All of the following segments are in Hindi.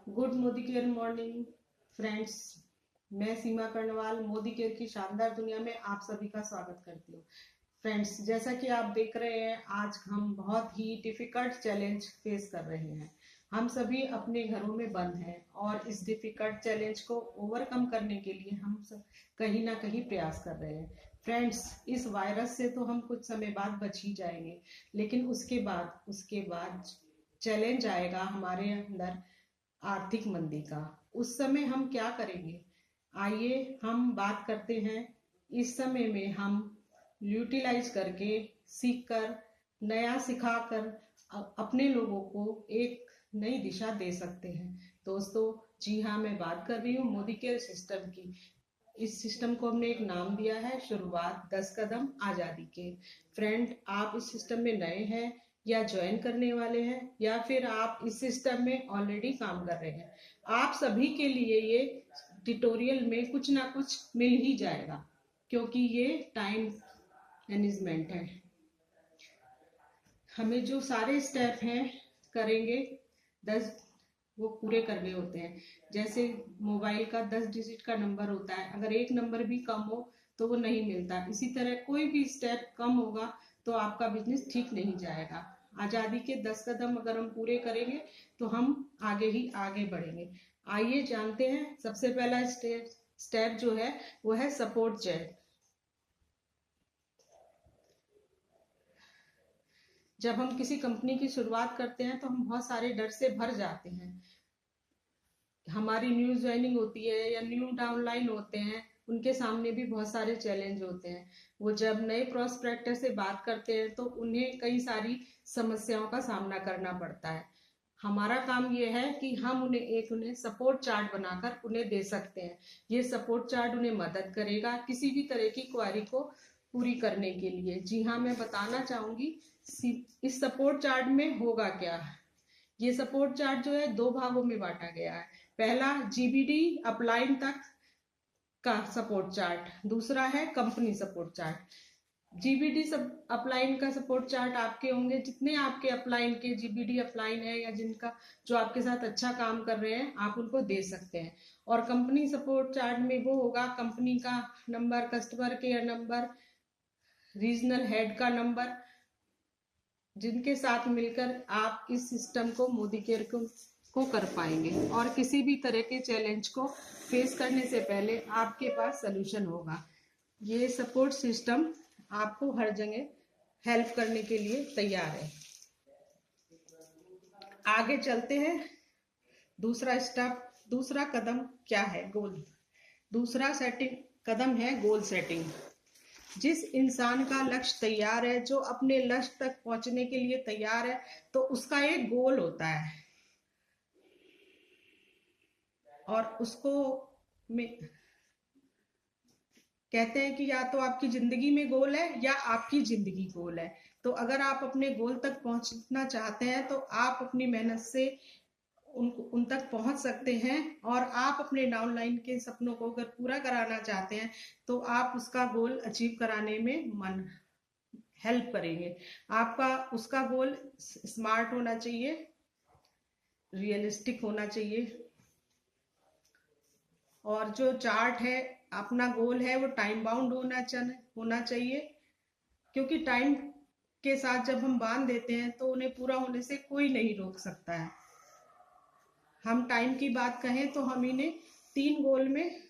Good Modi care morning friends. मैं सीमा कर्णवाल मोदी केयर की शानदार दुनिया में आप सभी का स्वागत करती हूँ। फ्रेंड्स, जैसा कि आप देख रहे हैं, आज हम बहुत ही डिफिकल्ट चैलेंज फेस कर रहे हैं। हम सभी अपने घरों में बंद हैं और इस डिफिकल्ट चैलेंज को ओवरकम करने के लिए हम सब कहीं ना कहीं प्रयास कर रहे हैं। फ्रेंड्स, इस वायरस से तो हम कुछ समय बाद बच ही जाएंगे, लेकिन उसके बाद चैलेंज आएगा हमारे अंदर, आर्थिक मंदी का। उस समय हम क्या करेंगे? आइए हम बात करते हैं। इस समय में हम यूटिलाइज करके, सीख कर, नया सिखाकर अपने लोगों को एक नई दिशा दे सकते हैं। दोस्तों, जी हाँ, मैं बात कर रही हूँ मोदी केयर सिस्टम की। इस सिस्टम को हमने एक नाम दिया है, शुरुआत 10 कदम आजादी के। फ्रेंड, आप इस सिस्टम में नए हैं या ज्वाइन करने वाले हैं, या फिर आप इस सिस्टम में ऑलरेडी काम कर रहे हैं, आप सभी के लिए ये ट्यूटोरियल में कुछ ना कुछ मिल ही जाएगा, क्योंकि ये टाइम मैनेजमेंट है। हमें जो सारे स्टेप हैं करेंगे, 10 वो पूरे करने होते हैं। जैसे मोबाइल का 10 डिजिट का नंबर होता है, अगर एक नंबर भी कम हो तो वो नहीं मिलता। इसी तरह कोई भी स्टेप कम होगा तो आपका बिजनेस ठीक नहीं जाएगा। आजादी के 10 कदम अगर हम पूरे करेंगे तो हम आगे ही आगे बढ़ेंगे। आइए जानते हैं। सबसे पहला स्टेप जो है वो है सपोर्ट चैट। जब हम किसी कंपनी की शुरुआत करते हैं तो हम बहुत सारे डर से भर जाते हैं। हमारी न्यू ज्वाइनिंग होती है या न्यू डाउनलाइन होते हैं, उनके सामने भी बहुत सारे चैलेंज होते हैं। वो जब नए प्रोस्पेक्टर से बात करते हैं तो उन्हें कई सारी समस्याओं का सामना करना पड़ता है। हमारा काम ये है कि हम उन्हें सपोर्ट चार्ट बनाकर उन्हें दे सकते हैं। ये सपोर्ट चार्ट उन्हें मदद करेगा किसी भी तरह की क्वारी को पूरी करने के लिए। जी हाँ, मैं बताना चाहूंगी इस सपोर्ट चार्ट में होगा क्या। ये सपोर्ट चार्ट जो है 2 भागों में बांटा गया है। पहला जीबीडी अपलाइन तक का सपोर्ट चार्ट, दूसरा है कंपनी सपोर्ट चार्ट। जीबीडी सब अपलाइन का सपोर्ट चार्ट आपके होंगे, जितने आपके अपलाइन के जीबीडी अपलाइन है या जिनका जो आपके साथ अच्छा काम कर रहे हैं, आप उनको दे सकते हैं। और कंपनी सपोर्ट चार्ट में वो होगा कंपनी का number, customer care number, regional head का नंबर, जिनके साथ मिलकर आप इस सिस्टम को मोदी केयर को कर पाएंगे और किसी भी तरह के चैलेंज को फेस करने से पहले आपके पास सलूशन होगा। ये सपोर्ट सिस्टम आपको हर जगह हेल्प करने के लिए तैयार है। आगे चलते हैं। दूसरा कदम क्या है? गोल। दूसरा सेटिंग कदम है गोल सेटिंग। जिस इंसान का लक्ष्य तैयार है, जो अपने लक्ष्य तक पहुंचने के लिए तैयार है, तो उसका एक गोल होता है और उसको में कहते हैं कि या तो आपकी जिंदगी में गोल है या आपकी जिंदगी गोल है। तो अगर आप अपने गोल तक पहुंचना चाहते हैं तो आप अपनी मेहनत से उन तक पहुंच सकते हैं। और आप अपने डाउनलाइन के सपनों को अगर पूरा कराना चाहते हैं तो आप उसका गोल अचीव कराने में हेल्प करेंगे। आपका उसका गोल स्मार्ट होना चाहिए, रियलिस्टिक होना चाहिए, और जो चार्ट है, अपना गोल है, वो टाइम बाउंड होना चाहिए। क्योंकि टाइम के साथ जब हम बांध देते हैं तो उन्हें पूरा होने से कोई नहीं रोक सकता है। हम टाइम की बात कहें तो हम इन्हें 3 गोल में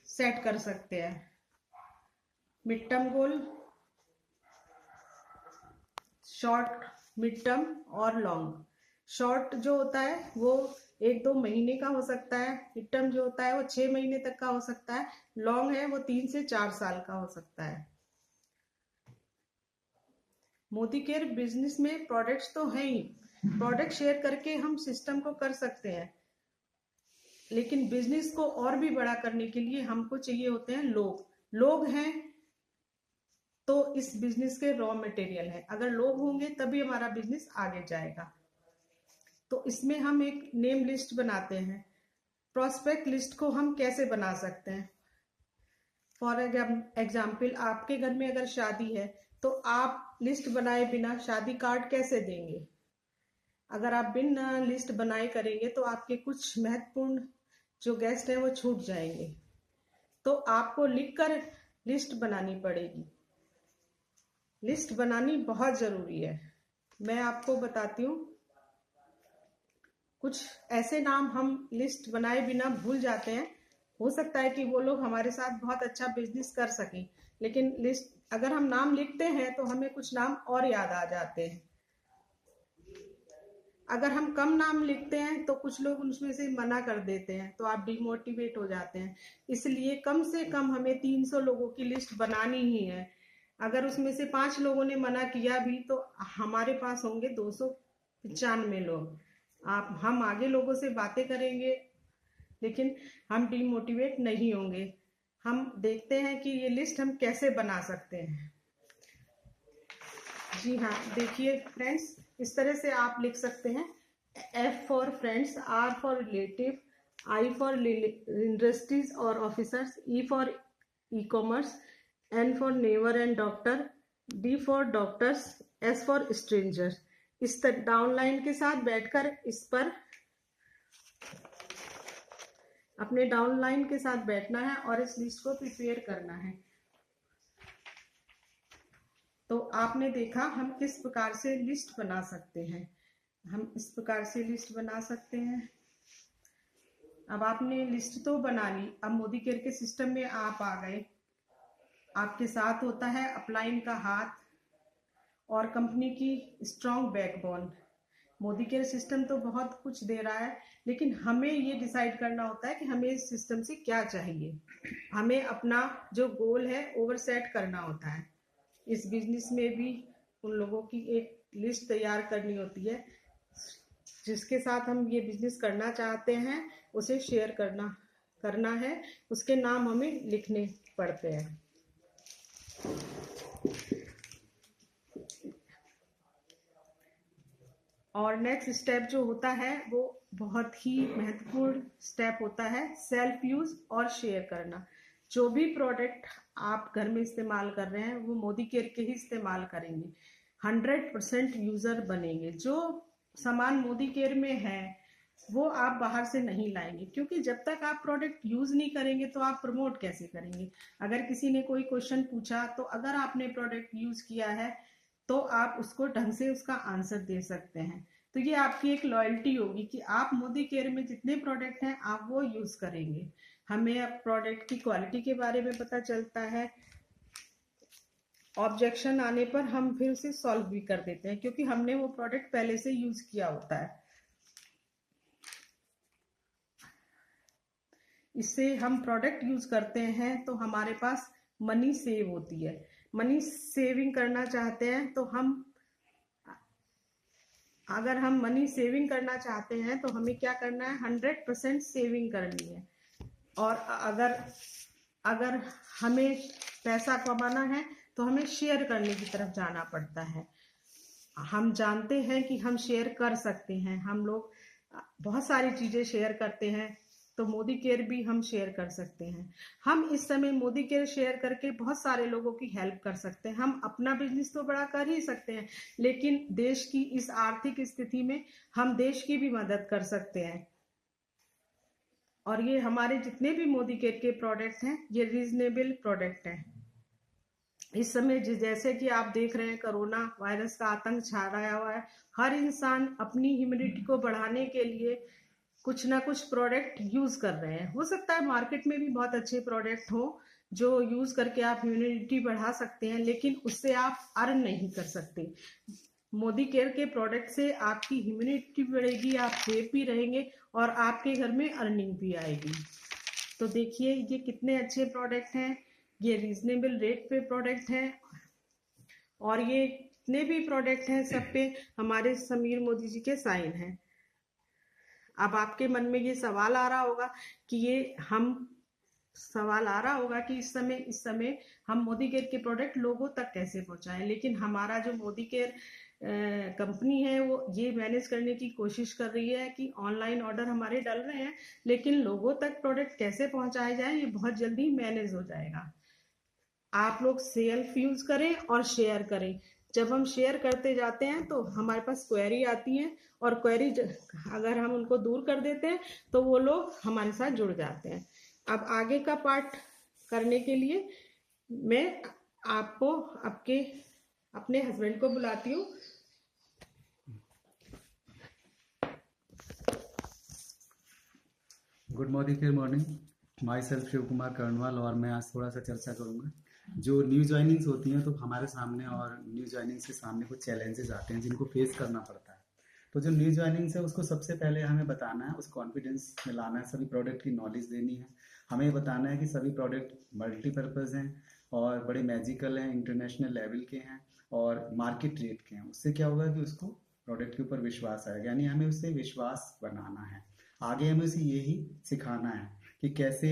सेट कर सकते हैं। Mid term goal, short, mid term और लॉन्ग। शॉर्ट जो होता है वो 1-2 महीने का हो सकता है। मिड टर्म जो होता है वो 6 महीने तक का हो सकता है। लॉन्ग है वो 3 से 4 साल का हो सकता है। मोदी केयर बिजनेस में प्रोडक्ट्स तो हैं ही, प्रोडक्ट शेयर करके हम सिस्टम को कर सकते हैं, लेकिन बिजनेस को और भी बड़ा करने के लिए हमको चाहिए होते हैं लोग हैं तो इस बिजनेस के रॉ मटेरियल है। अगर लोग होंगे तभी हमारा बिजनेस आगे जाएगा। तो इसमें हम एक नेम लिस्ट बनाते हैं। प्रोस्पेक्ट लिस्ट को हम कैसे बना सकते हैं? फॉर एग्जाम्पल, आपके घर में अगर शादी है तो आप लिस्ट बनाए बिना शादी कार्ड कैसे देंगे? अगर आप बिना लिस्ट बनाए करेंगे तो आपके कुछ महत्वपूर्ण जो गेस्ट हैं वो छूट जाएंगे। तो आपको लिखकर लिस्ट बनानी पड़ेगी। लिस्ट बनानी बहुत जरूरी है। मैं आपको बताती हूँ, कुछ ऐसे नाम हम लिस्ट बनाए बिना भूल जाते हैं। हो सकता है कि वो लोग हमारे साथ बहुत अच्छा बिजनेस कर सकें, लेकिन लिस्ट अगर हम नाम लिखते हैं तो हमें कुछ नाम और याद आ जाते हैं। अगर हम कम नाम लिखते हैं तो कुछ लोग उसमें से मना कर देते हैं, तो आप डिमोटिवेट हो जाते हैं। इसलिए कम से कम हमें 300 लोगों की लिस्ट बनानी ही है। अगर उसमें से 5 लोगों ने मना किया भी तो हमारे पास होंगे 295 लोग। हम आगे लोगों से बातें करेंगे, लेकिन हम डिमोटिवेट नहीं होंगे। हम देखते हैं कि ये लिस्ट हम कैसे बना सकते हैं। जी हाँ, देखिए फ्रेंड्स, इस तरह से आप लिख सकते हैं। F for friends, R for relative, I for industries और officers, E for E commerce, N for never and doctor, D for doctors, S for stranger. इस डाउनलाइन के साथ बैठकर इस पर अपने डाउनलाइन के साथ बैठना है और इस लिस्ट को प्रिपेयर करना है। तो आपने देखा हम किस प्रकार से लिस्ट बना सकते हैं। हम इस प्रकार से लिस्ट बना सकते हैं। अब आपने लिस्ट तो बना ली, अब मोदी केयर के सिस्टम में आप आ गए। आपके साथ होता है अपलाइन का हाथ और कंपनी की strong backbone. Modi care system तो बहुत कुछ दे रहा है, लेकिन हमें ये डिसाइड करना होता है कि हमें इस सिस्टम से क्या चाहिए। हमें अपना जो गोल है ओवर सेट करना होता है। इस बिजनेस में भी उन लोगों की एक लिस्ट तैयार करनी होती है जिसके साथ हम ये बिजनेस करना चाहते हैं, उसे शेयर करना है। उसके नाम हमें लिखने पड़ते हैं। और नेक्स्ट स्टेप जो होता है वो बहुत ही महत्वपूर्ण स्टेप होता है, सेल्फ यूज और शेयर करना। जो भी प्रोडक्ट आप घर में इस्तेमाल कर रहे हैं वो मोदी केयर के ही इस्तेमाल करेंगे। 100% यूजर बनेंगे। जो सामान मोदी केयर में है वो आप बाहर से नहीं लाएंगे, क्योंकि जब तक आप प्रोडक्ट यूज नहीं करेंगे तो आप प्रमोट कैसे करेंगे। अगर किसी ने कोई क्वेश्चन पूछा तो अगर आपने प्रोडक्ट यूज किया है तो आप उसको ढंग से उसका आंसर दे सकते हैं। तो ये आपकी एक लॉयल्टी होगी कि आप मोदी केयर में जितने प्रोडक्ट हैं आप वो यूज करेंगे। हमें अब प्रोडक्ट की क्वालिटी के बारे में पता चलता है। ऑब्जेक्शन आने पर हम फिर उसे सॉल्व भी कर देते हैं, क्योंकि हमने वो प्रोडक्ट पहले से यूज किया होता है। इससे हम प्रोडक्ट यूज करते हैं तो हमारे पास मनी सेव होती है। मनी सेविंग करना चाहते हैं तो अगर हम मनी सेविंग करना चाहते हैं तो हमें क्या करना है, 100% सेविंग करनी है। और अगर हमें पैसा कमाना है तो हमें शेयर करने की तरफ जाना पड़ता है। हम जानते हैं कि हम शेयर कर सकते हैं। हम लोग बहुत सारी चीजें शेयर करते हैं, तो मोदी केयर भी हम शेयर कर सकते हैं। हम इस समय मोदी केयर शेयर करके बहुत सारे लोगों की हेल्प कर सकते हैं। हम अपना बिजनेस तो बड़ा कर ही सकते हैं, लेकिन देश की इस आर्थिक स्थिति में हम देश की भी मदद कर सकते हैं। और ये हमारे जितने भी मोदी केयर के प्रोडक्ट हैं ये रीजनेबल प्रोडक्ट हैं। इस समय जैसे कि आप देख रहे हैं कोरोना वायरस का आतंक छाया हुआ है। हर इंसान अपनी इम्यूनिटी को बढ़ाने के लिए कुछ ना कुछ प्रोडक्ट यूज कर रहे हैं। हो सकता है मार्केट में भी बहुत अच्छे प्रोडक्ट हो जो यूज करके आप इम्यूनिटी बढ़ा सकते हैं, लेकिन उससे आप अर्न नहीं कर सकते। मोदी केयर के प्रोडक्ट से आपकी इम्यूनिटी बढ़ेगी, आप सेफ भी रहेंगे और आपके घर में अर्निंग भी आएगी। तो देखिए ये कितने अच्छे प्रोडक्ट हैं, ये रीजनेबल रेट पे प्रोडक्ट हैं। और ये जितने भी प्रोडक्ट हैं सब पे हमारे समीर मोदी जी के साइन हैं। अब आपके मन में ये सवाल आ रहा होगा कि इस समय हम मोदी केयर के प्रोडक्ट लोगों तक कैसे पहुंचाएं। लेकिन हमारा जो मोदी केयर कंपनी है वो ये मैनेज करने की कोशिश कर रही है कि ऑनलाइन ऑर्डर हमारे डल रहे हैं, लेकिन लोगों तक प्रोडक्ट कैसे पहुंचाए जाए ये बहुत जल्दी मैनेज हो जाएगा। आप लोग सेल्फ यूज करें और शेयर करें। जब हम शेयर करते जाते हैं तो हमारे पास क्वेरी आती है, और क्वेरी अगर हम उनको दूर कर देते हैं तो वो लोग हमारे साथ जुड़ जाते हैं। अब आगे का पार्ट करने के लिए मैं आपको अपने हस्बैंड को बुलाती हूँ। Good morning, myself Shiv Kumar Karnwal, और मैं आज थोड़ा सा चर्चा करूंगा। जो न्यू ज्वाइनिंग्स होती हैं तो हमारे सामने और न्यू ज्वाइनिंग्स के सामने कुछ चैलेंजेस आते हैं जिनको फेस करना पड़ता है। तो जो न्यू ज्वाइनिंग्स है उसको सबसे पहले हमें बताना है, उस कॉन्फिडेंस में लाना है, सभी प्रोडक्ट की नॉलेज देनी है। हमें बताना है कि सभी प्रोडक्ट मल्टीपर्पज़ हैं और बड़े मैजिकल हैं, इंटरनेशनल लेवल के हैं और मार्केट रेट के हैं। उससे क्या होगा कि उसको प्रोडक्ट के ऊपर विश्वास आएगा, यानी हमें उससे विश्वास बनाना है। आगे हमें उसे यही सिखाना है कि कैसे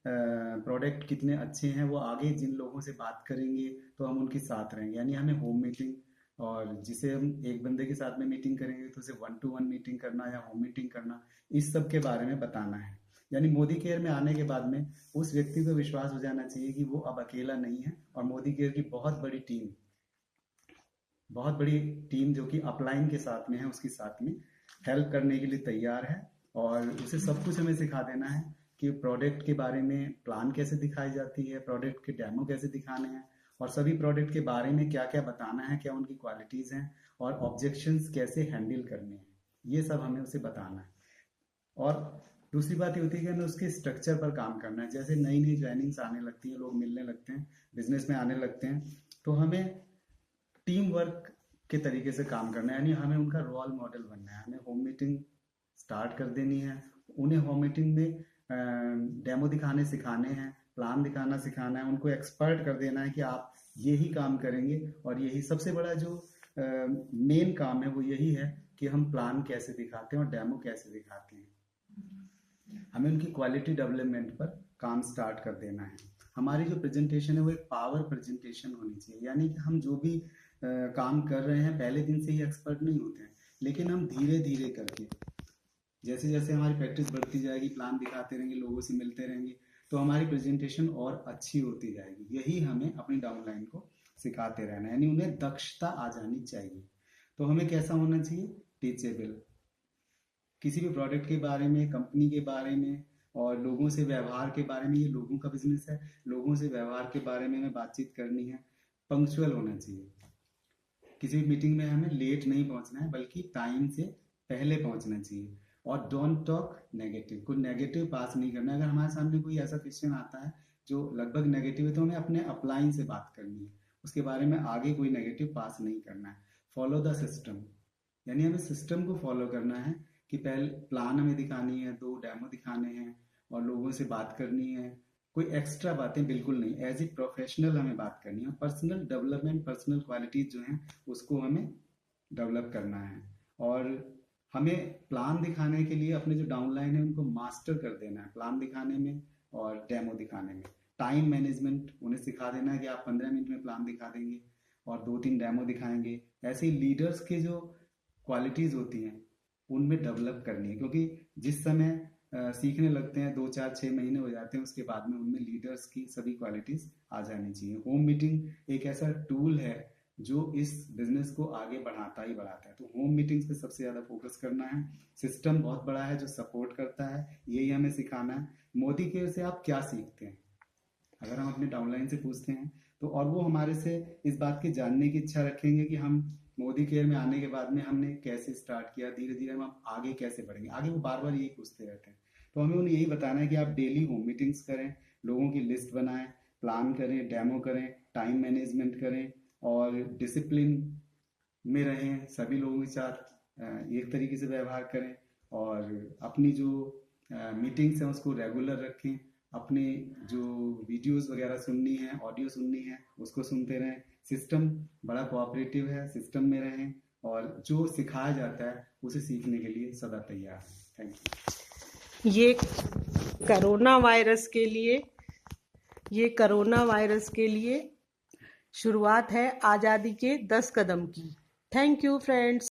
प्रोडक्ट कितने अच्छे हैं। वो आगे जिन लोगों से बात करेंगे तो हम उनके साथ रहेंगे, यानी हमें होम मीटिंग, और जिसे हम एक बंदे के साथ में मीटिंग करेंगे तो उसे 1-to-1 मीटिंग करना या होम मीटिंग करना, इस सब के बारे में बताना है। यानी मोदी केयर में आने के बाद में उस व्यक्ति को विश्वास हो जाना चाहिए कि वो अब अकेला नहीं है, और मोदी केयर की बहुत बड़ी टीम जो कि अपलाइन के साथ में है, उसके साथ में हेल्प करने के लिए तैयार है। और उसे सब कुछ हमें सिखा देना है कि प्रोडक्ट के बारे में प्लान कैसे दिखाई जाती है, प्रोडक्ट के डेमो कैसे दिखाने हैं, और सभी प्रोडक्ट के बारे में क्या क्या बताना है, क्या उनकी क्वालिटीज़ हैं और ऑब्जेक्शंस कैसे हैंडल करने हैं, ये सब हमें उसे बताना है। और दूसरी बात ये होती है कि हमें उसके स्ट्रक्चर पर काम करना है। जैसे नई नई ज्वाइनिंग्स आने लगती हैं, लोग मिलने लगते हैं, बिजनेस में आने लगते हैं, तो हमें टीम वर्क के तरीके से काम करना है, यानी हमें उनका रोल मॉडल बनना है। हमें होम मीटिंग स्टार्ट कर देनी है, उन्हें होम मीटिंग में डेमो दिखाने सिखाने हैं, प्लान दिखाना सिखाना है, उनको एक्सपर्ट कर देना है कि आप यही काम करेंगे। और यही सबसे बड़ा जो मेन काम है वो यही है कि हम प्लान कैसे दिखाते हैं और डेमो कैसे दिखाते हैं। हमें उनकी क्वालिटी डेवलपमेंट पर काम स्टार्ट कर देना है। हमारी जो प्रेजेंटेशन है वो एक पावर प्रेजेंटेशन होनी चाहिए, यानी कि हम जो भी काम कर रहे हैं पहले दिन से ही एक्सपर्ट नहीं होते हैं, लेकिन हम धीरे धीरे करके, जैसे जैसे हमारी प्रैक्टिस बढ़ती जाएगी, प्लान दिखाते रहेंगे, लोगों से मिलते रहेंगे, तो हमारी प्रेजेंटेशन और अच्छी होती जाएगी। यही हमें अपनी डाउनलाइन को सिखाते रहना है, यानी उन्हें दक्षता आ जानी चाहिए। तो हमें कैसा होना चाहिए? टीचेबल। किसी भी प्रोडक्ट के बारे में, कंपनी के बारे में और लोगों से व्यवहार के बारे में, ये लोगों का बिजनेस है, लोगों से व्यवहार के बारे में हमें बातचीत करनी है। पंक्चुअल होना चाहिए, किसी भी मीटिंग में हमें लेट नहीं पहुंचना है बल्कि टाइम से पहले पहुंचना चाहिए। और डोंट टॉक नेगेटिव, कोई नेगेटिव पास नहीं करना। अगर हमारे सामने कोई ऐसा क्वेश्चन आता है जो लगभग नेगेटिव है तो हमें अपने अपलाइन से बात करनी है, उसके बारे में आगे कोई नेगेटिव पास नहीं करना है। फॉलो द सिस्टम, यानी हमें सिस्टम को फॉलो करना है कि पहले प्लान हमें दिखानी है, 2 डेमो दिखाने हैं और लोगों से बात करनी है। कोई एक्स्ट्रा बातें बिल्कुल नहीं, एज ए प्रोफेशनल हमें बात करनी है। पर्सनल डेवलपमेंट, पर्सनल क्वालिटीज जो हैं उसको हमें डेवलप करना है। और हमें प्लान दिखाने के लिए अपने जो डाउनलाइन है उनको मास्टर कर देना है, प्लान दिखाने में और डेमो दिखाने में। टाइम मैनेजमेंट उन्हें सिखा देना है कि आप 15 मिनट में प्लान दिखा देंगे और 2-3 डेमो दिखाएंगे। ऐसे ही लीडर्स के जो क्वालिटीज होती हैं उनमें डेवलप करनी है, क्योंकि जिस समय सीखने लगते हैं 2-4-6 महीने हो जाते हैं, उसके बाद में उनमें लीडर्स की सभी क्वालिटीज आ जानी चाहिए। होम मीटिंग एक ऐसा टूल है जो इस बिजनेस को आगे बढ़ाता ही बढ़ाता है। तो होम मीटिंग्स पे सबसे ज़्यादा फोकस करना है। सिस्टम बहुत बड़ा है जो सपोर्ट करता है, यही हमें सिखाना है। मोदी केयर से आप क्या सीखते हैं, अगर हम अपने डाउनलाइन से पूछते हैं तो, और वो हमारे से इस बात की जानने की इच्छा रखेंगे कि हम मोदी केयर में आने के बाद में हमने कैसे स्टार्ट किया, धीरे धीरे हम आगे कैसे बढ़ेंगे। आगे वो बार बार यही पूछते रहते हैं। तो हमें उन्हें यही बताना है कि आप डेली होम मीटिंग्स करें, लोगों की लिस्ट बनाएं, प्लान करें, डेमो करें, टाइम मैनेजमेंट करें और डिसिप्लिन में रहें, सभी लोगों के साथ एक तरीके से व्यवहार करें और अपनी जो मीटिंग्स हैं उसको रेगुलर रखें। अपने जो वीडियोस वगैरह सुननी है, ऑडियो सुननी है, उसको सुनते रहें। सिस्टम बड़ा कोऑपरेटिव है, सिस्टम में रहें और जो सिखाया जाता है उसे सीखने के लिए सदा तैयार हैं। Thank you. ये कोरोना वायरस के लिए शुरुआत है आज़ादी के 10 कदम की। Thank you friends.